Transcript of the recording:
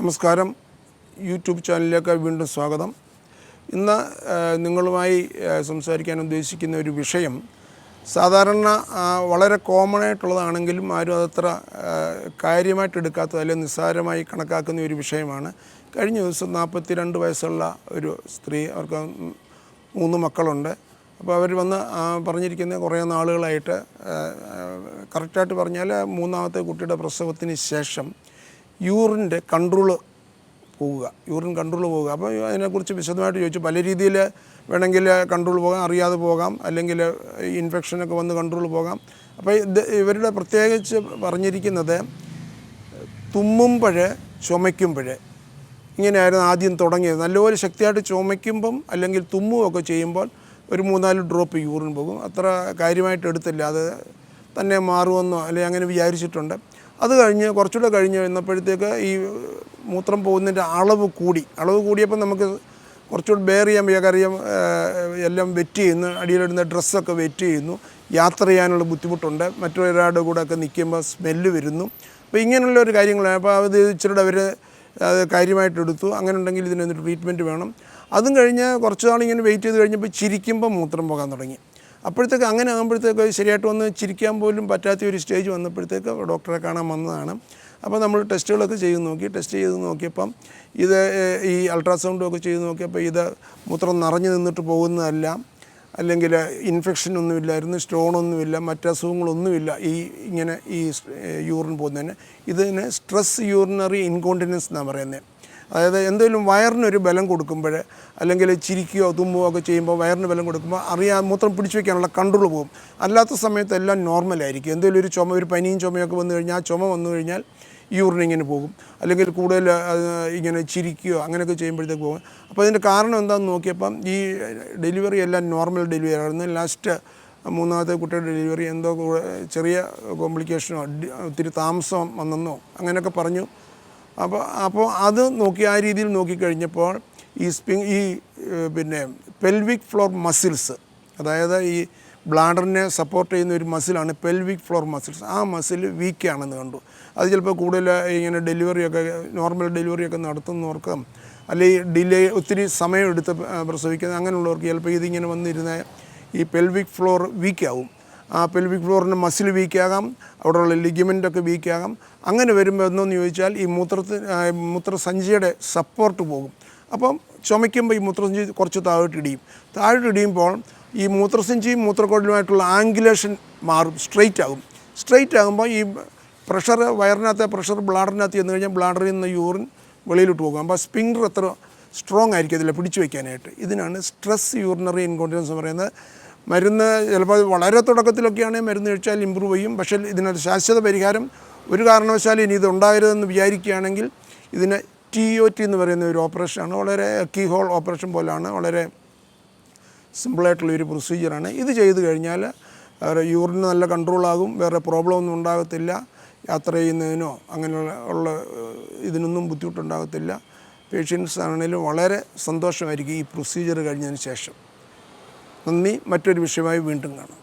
നമസ്കാരം. യൂട്യൂബ് ചാനലിലേക്ക് വീണ്ടും സ്വാഗതം. ഇന്ന് നിങ്ങളുമായി സംസാരിക്കാൻ ഉദ്ദേശിക്കുന്ന ഒരു വിഷയം സാധാരണ വളരെ കോമൺ ആയിട്ടുള്ളതാണെങ്കിലും ആരും അതത്ര കാര്യമായിട്ട് എടുക്കാത്തത് അല്ലെങ്കിൽ നിസ്സാരമായി കണക്കാക്കുന്ന ഒരു വിഷയമാണ്. കഴിഞ്ഞ ദിവസം 42 വയസ്സുള്ള ഒരു സ്ത്രീ, അവർക്ക് 3 മക്കളുണ്ട്. അപ്പോൾ അവർ വന്ന് പറഞ്ഞിരിക്കുന്ന കുറേ നാളുകളായിട്ട്, കറക്റ്റായിട്ട് പറഞ്ഞാൽ 3ാമത്തെ കുട്ടിയുടെ പ്രസവത്തിന് ശേഷം യൂറിൻ്റെ കൺട്രോൾ പോവുക. അപ്പോൾ അതിനെക്കുറിച്ച് വിശദമായിട്ട് ചോദിച്ചു. പല രീതിയിൽ വേണമെങ്കിൽ കൺട്രോൾ പോകാം, അറിയാതെ പോകാം, അല്ലെങ്കിൽ ഇൻഫെക്ഷനൊക്കെ വന്ന് കൺട്രോൾ പോകാം. അപ്പോൾ ഇവരുടെ പ്രത്യേകിച്ച് പറഞ്ഞിരിക്കുന്നത് തുമ്മുമ്പോൾ ചുമയ്ക്കുമ്പോൾ ഇങ്ങനെയായിരുന്നു ആദ്യം തുടങ്ങിയത്. നല്ലപോലെ ശക്തിയായിട്ട് ചുമയ്ക്കുമ്പം അല്ലെങ്കിൽ തുമ്മുമൊക്കെ ചെയ്യുമ്പോൾ ഒരു 3-4 ഡ്രോപ്പ് യൂറിൻ പോകും. അത്ര കാര്യമായിട്ട് എടുത്തില്ല, അത് തന്നെ മാറുമെന്നോ അല്ലെങ്കിൽ അങ്ങനെ വിചാരിച്ചിട്ടുണ്ട്. അത് കഴിഞ്ഞ് കുറച്ചുകൂടെ കഴിഞ്ഞ് വന്നപ്പോഴത്തേക്ക് ഈ മൂത്രം പോകുന്നതിൻ്റെ അളവ് കൂടിയപ്പോൾ നമുക്ക് കുറച്ചുകൂടി ബെയർ ചെയ്യാൻ വയ്യ. കാര്യം എല്ലാം വെറ്റ് ചെയ്യുന്നു, അടിയിലിടുന്ന ഡ്രസ്സൊക്കെ വെറ്റ് ചെയ്യുന്നു, യാത്ര ചെയ്യാനുള്ള ബുദ്ധിമുട്ടുണ്ട്, മറ്റൊരാളുടെ കൂടെ ഒക്കെ നിൽക്കുമ്പോൾ സ്മെല്ല് വരുന്നു. അപ്പോൾ ഇങ്ങനെയുള്ള ഒരു കാര്യങ്ങളാണ്. അപ്പോൾ അത് ഇച്ചിരി അവർ അത് കാര്യമായിട്ട് എടുത്തു. അങ്ങനെ ഉണ്ടെങ്കിൽ ഇതിനൊരു ട്രീറ്റ്മെൻറ്റ് വേണം. അതും കഴിഞ്ഞ് കുറച്ച് നാളിങ്ങനെ വെയിറ്റ് ചെയ്ത് കഴിഞ്ഞപ്പോൾ ചിരിക്കുമ്പോൾ മൂത്രം പോകാൻ തുടങ്ങി. അപ്പോഴത്തേക്ക് അങ്ങനെ ആകുമ്പോഴത്തേക്ക് ശരിയായിട്ട് വന്ന് ചിരിക്കാൻ പോലും പറ്റാത്ത ഒരു സ്റ്റേജ് വന്നപ്പോഴത്തേക്ക് ഡോക്ടറെ കാണാൻ വന്നതാണ്. അപ്പോൾ നമ്മൾ ടെസ്റ്റുകളൊക്കെ ടെസ്റ്റ് ചെയ്ത് നോക്കിയപ്പം ഇത് ഈ അൾട്രാസൗണ്ടൊക്കെ ചെയ്ത് നോക്കിയപ്പോൾ ഇത് മൂത്രം നിറഞ്ഞു നിന്നിട്ട് പോകുന്നതല്ല, അല്ലെങ്കിൽ ഇൻഫെക്ഷനൊന്നുമില്ലായിരുന്നു, സ്റ്റോണൊന്നുമില്ല, മറ്റസുഖങ്ങളൊന്നുമില്ല ഇങ്ങനെ ഈ യൂറിൻ പോകുന്നതിന്. ഇതിന് സ്ട്രെസ് യൂറിനറി ഇൻകോണ്ടിനൻസ് എന്നാണ് പറയുന്നത്. അതായത് എന്തെങ്കിലും വയറിനൊരു ബലം കൊടുക്കുമ്പോൾ, അല്ലെങ്കിൽ ചിരിക്കുകയോ തുമ്മുകയോ ഒക്കെ ചെയ്യുമ്പോൾ വയറിന് ബലം കൊടുക്കുമ്പോൾ മൂത്രം പിടിച്ചു വയ്ക്കാനുള്ള കൺട്രോൾ പോകും. അല്ലാത്ത സമയത്ത് എല്ലാം നോർമലായിരിക്കും. എന്തെങ്കിലും ഒരു പനിയും ചുമയൊക്കെ വന്നു കഴിഞ്ഞാൽ, ചുമ വന്നു കഴിഞ്ഞാൽ യൂറിൻ ഇങ്ങനെ പോകും, അല്ലെങ്കിൽ കൂടുതൽ ഇങ്ങനെ ചിരിക്കുകയോ അങ്ങനെയൊക്കെ ചെയ്യുമ്പോഴത്തേക്ക് പോകും. അപ്പോൾ അതിൻ്റെ കാരണം എന്താണെന്ന് നോക്കിയപ്പം ഈ ഡെലിവറി എല്ലാം നോർമൽ ഡെലിവറി ആയിരുന്നു. ലാസ്റ്റ് 3ാമത്തെ കുട്ടിയുടെ ഡെലിവറി എന്തോ ചെറിയ കോംപ്ലിക്കേഷനോ ഒത്തിരി താമസം വന്നെന്നോ അങ്ങനെയൊക്കെ പറഞ്ഞു. അപ്പോൾ അത് ആ രീതിയിൽ നോക്കിക്കഴിഞ്ഞപ്പോൾ ഈ പെൽവിക് ഫ്ലോർ മസിൽസ്, അതായത് ഈ ബ്ലാഡറിനെ സപ്പോർട്ട് ചെയ്യുന്ന ഒരു മസിലാണ് പെൽവിക് ഫ്ലോർ മസിൽസ്. ആ മസിൽ വീക്കാണെന്ന് കണ്ടു. അത് ചിലപ്പോൾ കൂടുതൽ ഇങ്ങനെ നോർമൽ ഡെലിവറിയൊക്കെ നടത്തുന്നവർക്ക്, അല്ലെങ്കിൽ ഒത്തിരി സമയമെടുത്ത് പ്രസവിക്കുന്ന അങ്ങനെയുള്ളവർക്ക് ചിലപ്പോൾ ഇതിങ്ങനെ വന്നിരുന്ന ഈ പെൽവിക് ഫ്ലോർ വീക്കാവും. ആ പെൽവിക് ഫ്ലോറിൻ്റെ മസിൽ വീക്കാകാം, അവിടെയുള്ള ലിഗമെൻ്റൊക്കെ വീക്കാകാം. അങ്ങനെ വരുമ്പോൾ എന്തെന്ന് ചോദിച്ചാൽ ഈ മൂത്രസഞ്ചിയുടെ സപ്പോർട്ട് പോകും. അപ്പം ചുമയ്ക്കുമ്പോൾ ഈ മൂത്രസഞ്ചി കുറച്ച് താഴോട്ടിടിയുമ്പോൾ ഈ മൂത്രസഞ്ചിയും മൂത്രക്കുഴലുമായിട്ടുള്ള ആംഗുലേഷൻ മാറും, സ്ട്രെയിറ്റ് ആകുമ്പോൾ ഈ വയറിനകത്തെ പ്രഷർ ബ്ലാഡറിനകത്ത് ചെന്ന് കഴിഞ്ഞാൽ ബ്ലാഡറിൽ നിന്ന് യൂറിൻ വെളിയിലോട്ട് പോകും. അപ്പോൾ സ്പിങ്ഡർ അത്ര സ്ട്രോങ് ആയിരിക്കും ഇതിൽ പിടിച്ചു വയ്ക്കാനായിട്ട്. ഇതിനാണ് സ്ട്രെസ് യൂറിനറി ഇൻകോണ്ടിനൻസ് എന്ന് പറയുന്നത്. മരുന്ന് ചിലപ്പോൾ വളരെ തുടക്കത്തിലൊക്കെയാണെങ്കിൽ മരുന്ന് കഴിച്ചാൽ ഇമ്പ്രൂവ് ചെയ്യും. പക്ഷേ ഇതിനൊരു ശാശ്വത പരിഹാരം ഒരു കാരണവശാലും ഇനി ഇതുണ്ടായിരുതെന്ന് വിചാരിക്കുകയാണെങ്കിൽ ഇതിന് TOT എന്ന് പറയുന്ന ഒരു ഓപ്പറേഷനാണ്. വളരെ കീഹോൾ ഓപ്പറേഷൻ പോലെയാണ്, വളരെ സിമ്പിളായിട്ടുള്ളൊരു പ്രൊസീജിയറാണ്. ഇത് ചെയ്ത് കഴിഞ്ഞാൽ യൂറിന് നല്ല കൺട്രോളാകും, വേറെ പ്രോബ്ലം ഒന്നും ഉണ്ടാകത്തില്ല, യാത്ര ചെയ്യുന്നതിനോ അങ്ങനെയുള്ള ഇതിനൊന്നും ബുദ്ധിമുട്ടുണ്ടാകത്തില്ല. പേഷ്യൻസ് ആണെങ്കിലും വളരെ സന്തോഷമായിരിക്കും ഈ പ്രൊസീജിയർ കഴിഞ്ഞതിന് ശേഷം. നന്ദി. മറ്റൊരു വിഷയമായി വീണ്ടും കാണാം.